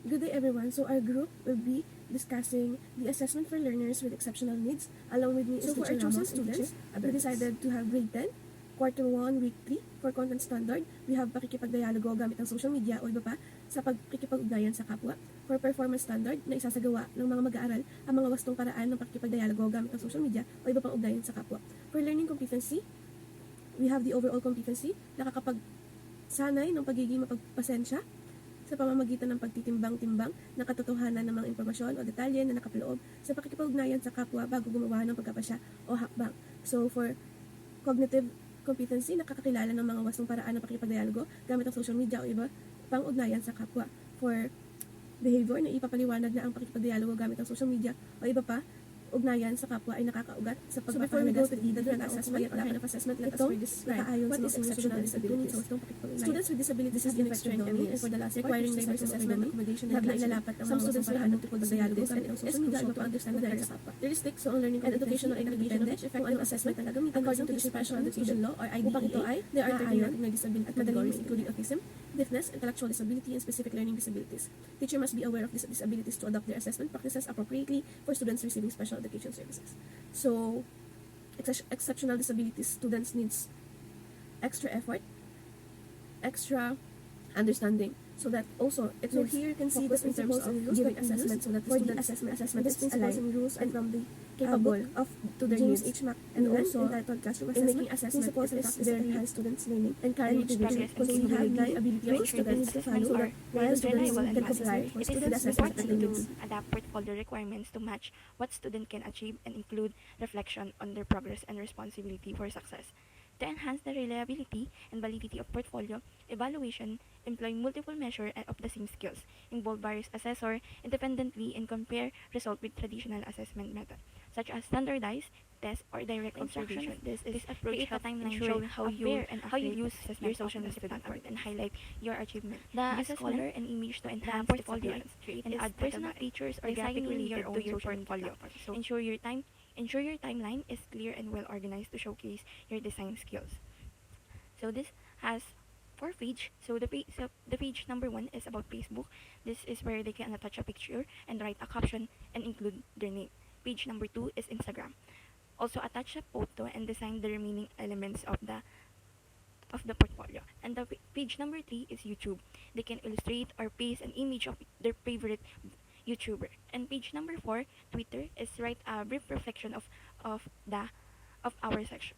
Good day everyone. So our group will be discussing the assessment for learners with exceptional needs. Along with me is for our chosen students, we decided to have grade 10, quarter 1, week 3 for content standard. We have pakikipagdialogo gamit ang social media o iba pa sa pagkikipag-ugnayan sa kapwa. For performance standard na isasagawa ng mga mag-aaral ang mga wastong paraan ng pakikipagdialogo gamit ang social media o iba pang ugnayan sa kapwa. For learning competency, we have the overall competency, nakakapagsanay ng pagiging mapagpasensya sa pamamagitan ng pagtitimbang-timbang ng katotohanan ng mga impormasyon o detalye na nakapaloob sa pakikipag-ugnayan sa kapwa bago gumawa ng pagkapasya o hakbang. So for cognitive competency, nakakakilala ng mga wastong paraan ng pakikipagdialogo gamit ang social media o iba pang ugnayan sa kapwa. For behavior, na ipapaliwanag na ang pakikipagdialogo gamit ang social media o iba pa ugnayan sa kapwa ay nakakaugat sa pagpapahalaga sa different assessment or kind of assessment. Let us first describe what is exceptional disabilities. Students with disabilities have been strengthening, and for the last requiring diverse assessment accommodation na ilalapat ang mga students will handle tupod sa dialogo gamit ang social media to understand ugnayan sa kapwa. Realistic, so ang learning and educational independent kung anong assessment ang gagamitin according to the special education law or IDEA. Upang ito ay, there are 13 recognized disability categories including autism, deafness, intellectual disability, and specific learning disabilities. Teacher must be aware of these disabilities to adopt their assessment practices appropriately for students receiving special education services. So, exceptional disabilities students needs extra effort, extra understanding, so that also here you can see the principles of giving assessment, so that for the assessment is principles and rules and from the capable of to their James H. Mac and also entitled classroom assessment, principles and practices that enhance students' learning, encourage motivation, because we have the ability of students to follow, so that while students can comply for student assessment and to adapt portfolio requirements to match what student can achieve and include reflection on their progress and responsibility for success. To enhance the reliability and validity of portfolio evaluation, employ multiple measures of the same skills, involve various assessors independently, and compare results with traditional assessment method, such as standardized tests or direct observation. This approach creates a timeline showing how you use your social media platform and highlight your achievement. The scholar and image to enhance portfolio and add personal features or graphic related to your portfolio. So ensure your timeline is clear and well organized to showcase your design skills. So this has 4 pages. So the page number 1 is about Facebook. This is where they can attach a picture and write a caption and include their name. Page number 2 is Instagram. Also attach a photo and design the remaining elements of the portfolio. And the page number 3 is YouTube. They can illustrate or paste an image of their favorite YouTuber. And page number 4, Twitter, is write a brief reflection of our section.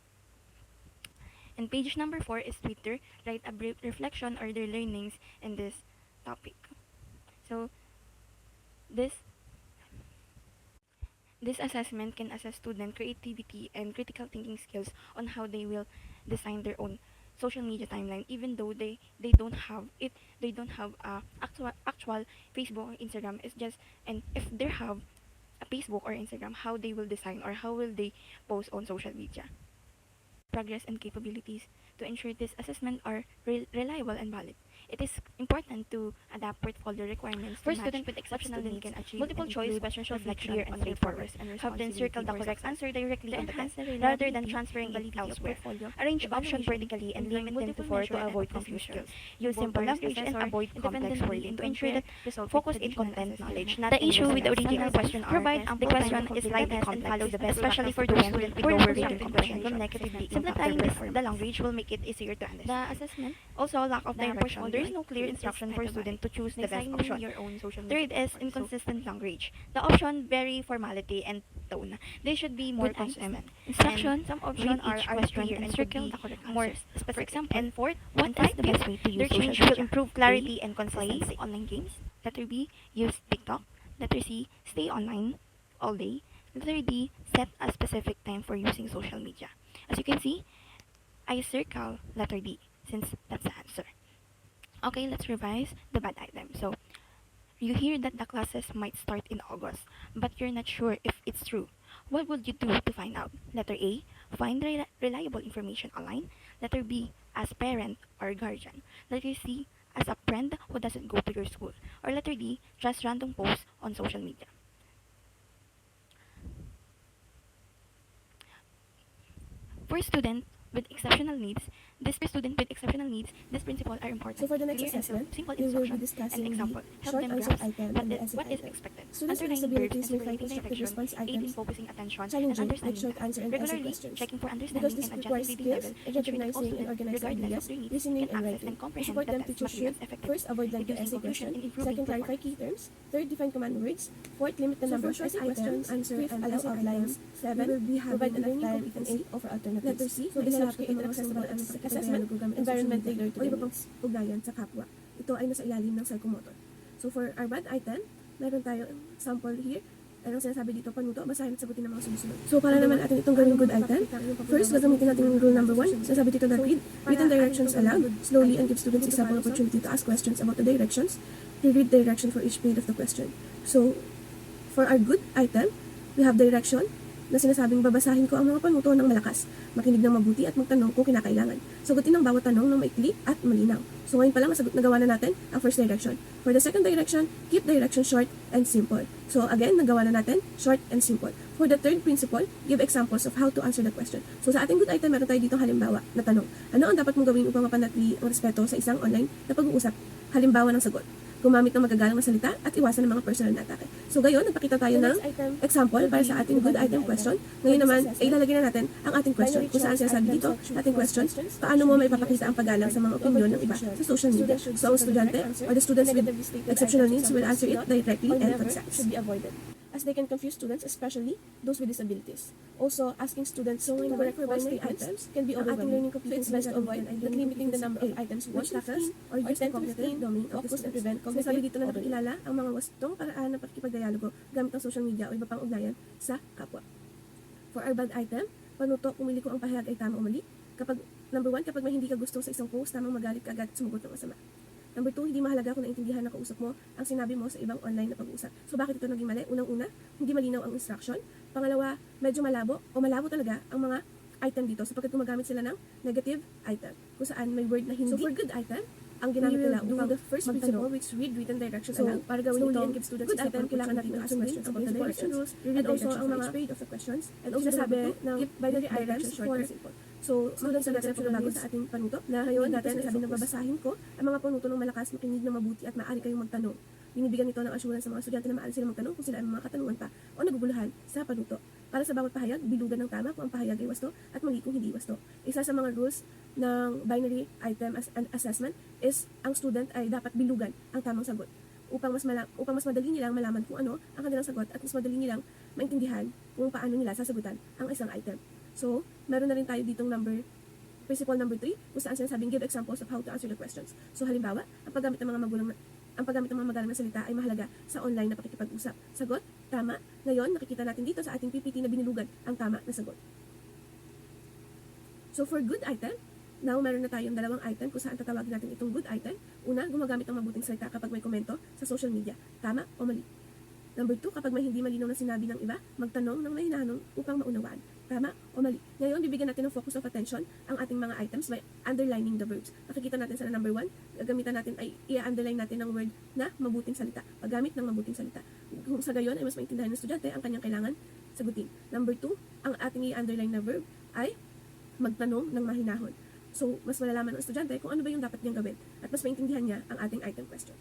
And page number 4 is Twitter, write a brief reflection or their learnings in this topic. So this assessment can assess student creativity and critical thinking skills on how they will design their own social media timeline, even though they don't have actual Facebook or Instagram. It's just, and if they have a Facebook or Instagram, how they will design or how will they post on social media. Progress and capabilities to ensure this assessment are reliable and valid. It is important to adapt portfolio requirements for students with exceptional needs can achieve multiple choice questions reflection on their progress and have them circle the correct answer directly on the test rather than transferring it elsewhere. Arrange options vertically and limit them to 4 to avoid confusion. Use simple language and avoid complex wording to ensure that focus in content knowledge. The issue with the original question are the question is slightly complex, especially for those students with lower reading comprehension. Simplifying the language will make it easier to understand. The assessment also lack of direction. There is no clear instruction for students to choose the best option. Third is inconsistent language. The option vary formality and tone. They should be more consistent. Instruction, some options are clear and circle the correct more specific. For example, and fourth, what is the best way to use social media? Will improve clarity and consistency. Online games. Letter B, use TikTok. Letter C, stay online all day. Letter D, set a specific time for using social media. As you can see, I circle letter D since that's the answer. Okay, let's revise the bad item. So, you hear that the classes might start in August, but you're not sure if it's true. What would you do to find out? Letter A, find reliable information online. Letter B, as parent or guardian. Letter C, as a friend who doesn't go to your school. Or letter D, just random posts on social media. For students with exceptional needs, This per student with exceptional needs, these principles are important. So for the next Clear and assessment, simple we will be instruction discussing and example the help short them answer grasp item what and the is, essay what is item. expected. Students with Underlining verbs disabilities and may find superlating constructive direction, response aid in items focusing attention and challenging, like understanding short tasks. answer and essay Regularly questions. checking for Because understanding this and requires adjusting reading skills level, in ensuring that all recognizing and students, organizing regardless ideas, of their needs, listening can and access writing. and To comprehend support the them, test teachers should materials effectively, first avoid lengthy reducing essay confusion question, and improving second clarify performance. key terms, third define command words, fourth limit the number of essay questions, answer fifth and allow essay outlines, items, seven we will be having provide enough learning time, and competency, eight offer alternatives. letter C, So ilalap research ito it ng accessible accessible and assessment, environment tailored to o their iba pang needs, ugnayan sa kapwa. Ito ay nasa ilalim ng psychomotor. So for our bad item, meron tayo sample here. Anong sinasabi dito, panuto, basahin at sagutin ng mga sumusunod. So para naman atin itong gawing good item, first gagamitin natin yung rule number 1. Sinasabi dito na read written directions aloud slowly and give students example opportunity to ask questions about the directions. Reread direction for each page of the question. So for our good item, we have direction na sinasabing babasahin ko ang mga panuto ng malakas, makinig ng mabuti at magtanong kung kinakailangan. Sagutin ang bawat tanong ng maikli at malinaw. So ngayon pa lang nagawa na natin ang first direction. For the second direction, keep direction short and simple. So again, nagawa na natin short and simple. For the third principle, give examples of how to answer the question. So sa ating good item, meron tayo dito halimbawa na tanong. Ano ang dapat mong gawin upang mapanatili ang respeto sa isang online na pag-uusap? Halimbawa ng sagot. Gumamit ng magagalang na salita at iwasan ng mga personal na atake. So gayon, nagpakita tayo ng example para sa ating good item question. Ngayon naman, ay ilalagay na natin ang ating question. Kung saan sinasabi dito, ating question, paano mo may papakita ang paggalang sa mga opinion ng iba sa social media. So ang estudyante or the students with exceptional needs will answer it directly and concise. should be avoided, As they can confuse students, especially those with disabilities. Also, asking students to correct for binary items can be overwhelming. Learning computing so it's best to avoid limiting the number of items to 1 to 15 or use 10 to 15 domain focus and prevent cognitive. Sabi dito na napakilala ang mga wastong paraan ng pakikipagdialogo gamit ang social media o iba pang ugnayan sa kapwa. For our bad item, panuto, pumili ko ang pahayag ay tama o mali. Kapag, number 1, kapag may hindi ka gusto sa isang post, tamang magalit ka agad at sumagot ng masama. Number 2, hindi mahalaga kung naintindihan ng kausap mo ang sinabi mo sa ibang online na pag-uusap. So bakit ito naging mali? Unang-una, hindi malinaw ang instruction. Pangalawa, medyo malabo o malabo talaga ang mga item dito sapagkat gumagamit sila ng negative item kung saan may word na hindi. So for good item, ang ginamit nila upang the first principle which read written direction aloud. Para gawin ito and give students good item, kailangan natin ask questions about the direction rules and also ang mga grade of the questions and also sabi ng binary items for simple. So, students na natin bago sa ating panuto na ngayon natin sabi na babasahin ko ang mga panuto ng malakas, makinig ng mabuti at maaari kayong magtanong. Binibigyan ito ng assurance sa mga estudyante na maaari silang magtanong kung sila ay mga katanungan pa o naguguluhan sa panuto. Para sa bawat pahayag, bilugan ng tama kung ang pahayag ay wasto at mali kung hindi wasto. Isa sa mga rules ng binary item assessment is ang student ay dapat bilugan ang tamang sagot upang mas madali nilang malaman kung ano ang kanilang sagot at mas madali nilang maintindihan kung paano nila sasagutan ang isang item. So, meron na rin tayo ditong principle number 3, kung saan sinasabing give examples of how to answer the questions. So, halimbawa, ang paggamit ng mga magalang na salita ay mahalaga sa online na pakikipag-usap. Sagot, tama. Ngayon, nakikita natin dito sa ating PPT na binulugan ang tama na sagot. So, for good item, now meron na tayong dalawang item kung saan tatawagin natin itong good item. Una, gumagamit ng mabuting salita kapag may komento sa social media. Tama o mali? Number 2, kapag may hindi malinaw na sinabi ng iba, magtanong ng may hinahanong upang maunawaan. Tama o mali? Ngayon, bibigyan natin ng focus of attention ang ating mga items by underlining the verbs. Nakikita natin sa number 1, gagamitan natin ay i-underline natin ng word na mabuting salita. Paggamit ng mabuting salita. Kung sa gayon ay mas maintindihan ng estudyante ang kanyang kailangan sagutin. Number 2, ang ating i-underline na verb ay magtanong ng mahinahon. So, mas malalaman ng estudyante kung ano ba yung dapat niyang gawin at mas maintindihan niya ang ating item question.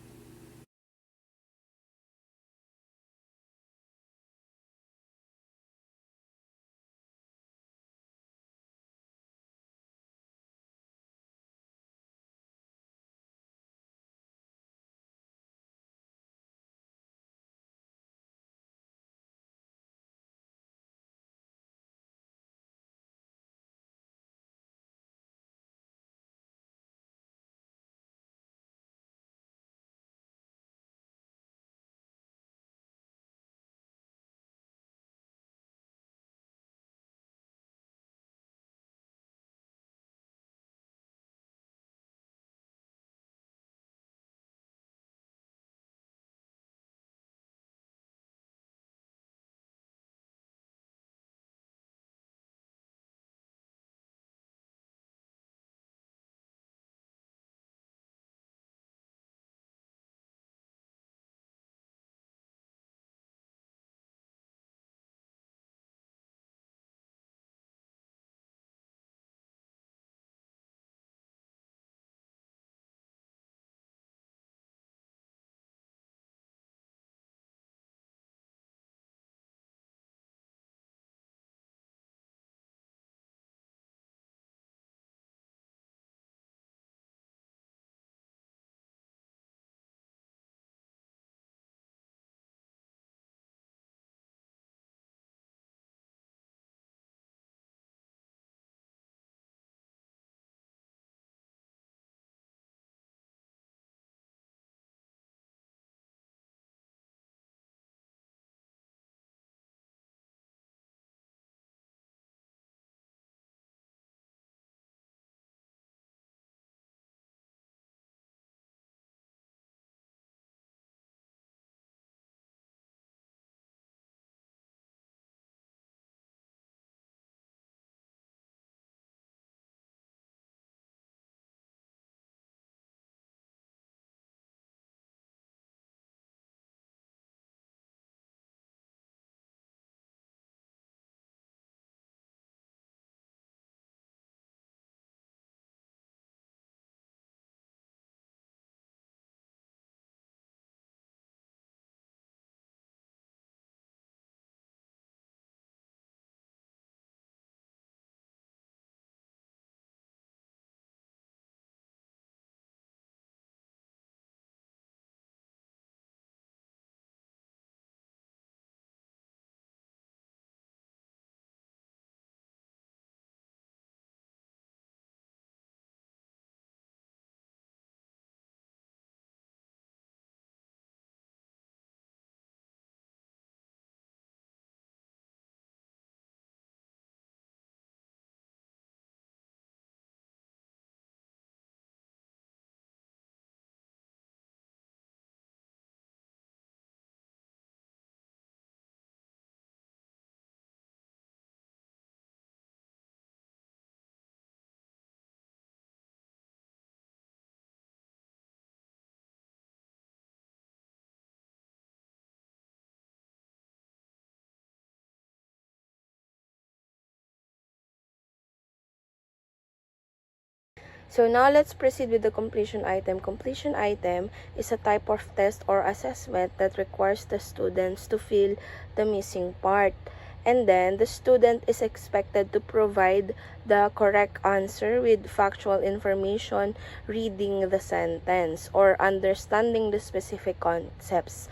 So now let's proceed with the completion item. Completion item is a type of test or assessment that requires the students to fill the missing part. And then the student is expected to provide the correct answer with factual information, reading the sentence, or understanding the specific concepts.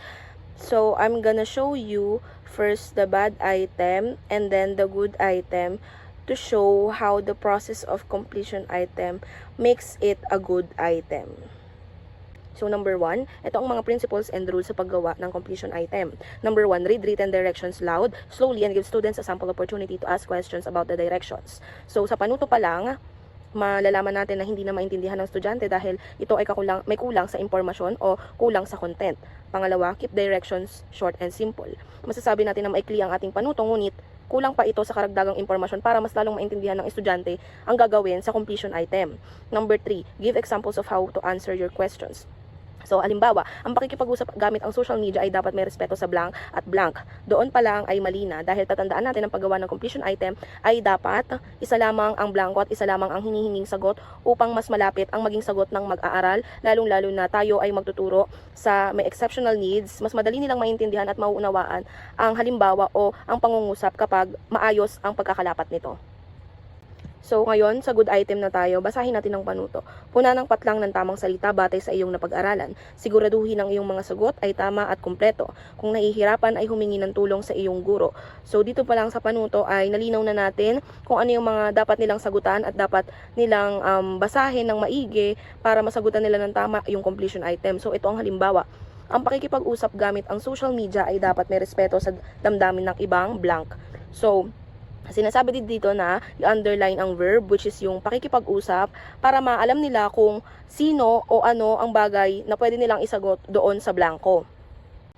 So I'm gonna show you first the bad item and then the good item to show how the process of completion item makes it a good item. So number 1, ito ang mga principles and rules sa paggawa ng completion item. Number 1, read written directions loud, slowly, and give students a sample opportunity to ask questions about the directions. So sa panuto pa lang, malalaman natin na hindi na maintindihan ng estudyante dahil ito ay may kulang sa impormasyon o kulang sa content. Pangalawa, keep directions short and simple. Masasabi natin na maikli ang ating panuto, ngunit kulang pa ito sa karagdagang impormasyon para mas lalong maintindihan ng estudyante ang gagawin sa completion item. Number 3, give examples of how to answer your questions. So, halimbawa, ang pakikipag-usap gamit ang social media ay dapat may respeto sa blank at blank. Doon pa lang ay mali na dahil tatandaan natin ang paggawa ng completion item ay dapat isa lamang ang blanco at isa lamang ang hinihinging sagot upang mas malapit ang maging sagot ng mag-aaral, lalong-lalo na tayo ay magtuturo sa may exceptional needs. Mas madali nilang maintindihan at mauunawaan ang halimbawa o ang pangungusap kapag maayos ang pagkakalapat nito. So, ngayon, sa good item na tayo, basahin natin ang panuto. Puna ng patlang ng tamang salita batay sa iyong napag-aralan. Siguraduhin ang iyong mga sagot ay tama at kumpleto. Kung nahihirapan ay humingi ng tulong sa iyong guro. So, dito pa lang sa panuto ay nalinaw na natin kung ano yung mga dapat nilang sagutan at dapat nilang basahin ng maigi para masagutan nila ng tama yung completion item. So, ito ang halimbawa. Ang pakikipag-usap gamit ang social media ay dapat may respeto sa damdamin ng ibang blank. So, sinasabi din dito na i-underline ang verb, which is yung pakikipag-usap, para maalam nila kung sino o ano ang bagay na pwede nilang isagot doon sa blanco.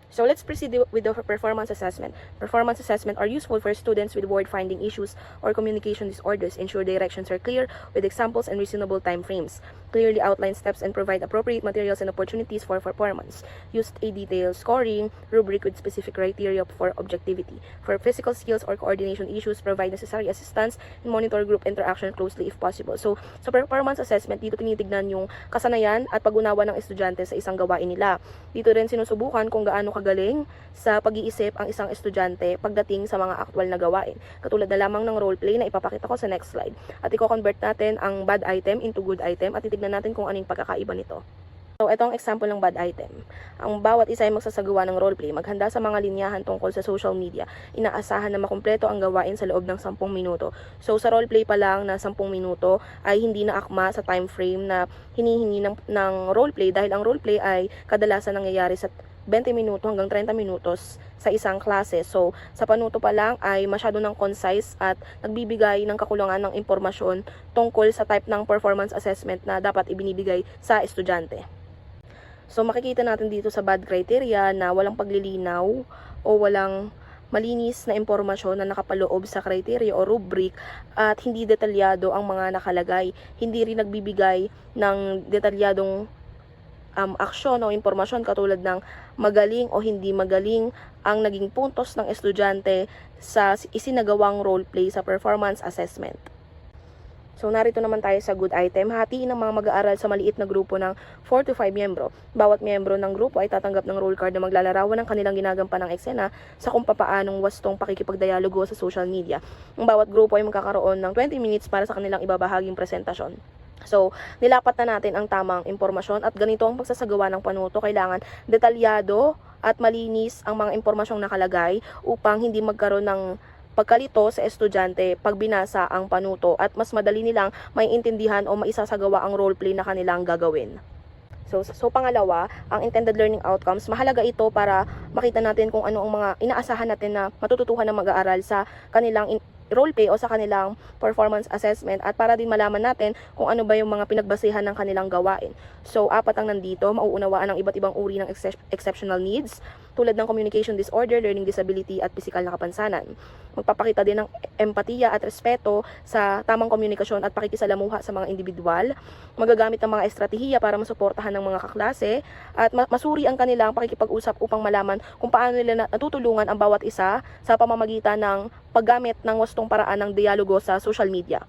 So let's proceed with the performance assessment. Performance assessment are useful for students with word-finding issues or communication disorders. Ensure directions are clear with examples and reasonable time frames. Clearly outline steps and provide appropriate materials and opportunities for performance. Use a detailed scoring rubric with specific criteria for objectivity. For physical skills or coordination issues, provide necessary assistance and monitor group interaction closely if possible. So, sa performance assessment, dito tinitignan yung kasanayan at pag-unawa ng estudyante sa isang gawain nila. Dito rin sinusubukan kung gaano kagaling sa pag-iisip ang isang estudyante pagdating sa mga aktwal na gawain. Katulad na lamang ng roleplay na ipapakita ko sa next slide. At i-convert natin ang bad item into good item at titignan natin kung ano yung pagkakaiba nito. So, ito ang example ng bad item. Ang bawat isa ay magsasagawa ng roleplay. Maghanda sa mga linyahan tungkol sa social media. Inaasahan na makumpleto ang gawain sa loob ng 10 minuto. So, sa roleplay pa lang na 10 minuto ay hindi na akma sa time frame na hinihingi ng roleplay dahil ang roleplay ay kadalasan nangyayari sa 20 minuto hanggang 30 minutos sa isang klase. So, sa panuto pa lang ay masyado ng concise at nagbibigay ng kakulangan ng impormasyon tungkol sa type ng performance assessment na dapat ibinibigay sa estudyante. So, makikita natin dito sa bad criteria na walang paglilinaw o walang malinis na impormasyon na nakapaloob sa criteria o rubric at hindi detalyado ang mga nakalagay. Hindi rin nagbibigay ng detalyadong aksyon o impormasyon katulad ng magaling o hindi magaling ang naging puntos ng estudyante sa isinagawang roleplay sa performance assessment. So, narito naman tayo sa good item. Hatiin ng mga mag-aaral sa maliit na grupo ng 4 to 5 miyembro. Bawat miyembro ng grupo ay tatanggap ng role card na maglalarawan ng kanilang ginagampanang eksena sa kung papaanong wastong pakikipagdialogo sa social media. Ang bawat grupo ay magkakaroon ng 20 minutes para sa kanilang ibabahaging presentasyon. So, nilapat na natin ang tamang impormasyon at ganito ang pagsasagawa ng panuto. Kailangan detalyado at malinis ang mga impormasyong nakalagay upang hindi magkaroon ng pagkalito sa estudyante pag binasa ang panuto at mas madali nilang maiintindihan o maisasagawa ang roleplay na kanilang gagawin. So pangalawa, ang intended learning outcomes, mahalaga ito para makita natin kung ano ang mga inaasahan natin na matututuhan ng mag-aaral sa kanilang roleplay o sa kanilang performance assessment at para din malaman natin kung ano ba yung mga pinagbasehan ng kanilang gawain. So, 4 ang nandito, mauunawaan ang iba't ibang uri ng exceptional needs tulad ng communication disorder, learning disability at physical na kapansanan. Magpapakita din ng empatiya at respeto sa tamang komunikasyon at pakikisalamuha sa mga individual. Magagamit ng mga estratehiya para masuportahan ng mga kaklase at masuri ang kanilang pakikipag-usap upang malaman kung paano nila natutulungan ang bawat isa sa pamamagitan ng paggamit ng wastong paraan ng dialogo sa social media.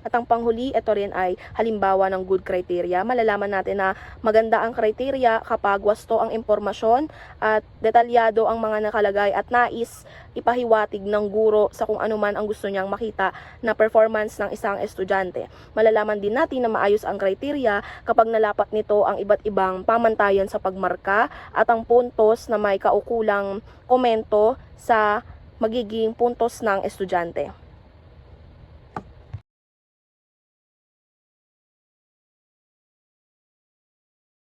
At ang panghuli, ito rin ay halimbawa ng good criteria. Malalaman natin na maganda ang criteria kapag wasto ang impormasyon at detalyado ang mga nakalagay at nais ipahiwatig ng guro sa kung ano man ang gusto niyang makita na performance ng isang estudyante. Malalaman din natin na maayos ang criteria kapag nalapat nito ang iba't ibang pamantayan sa pagmarka at ang puntos na may kaukulang komento sa magiging puntos ng estudyante.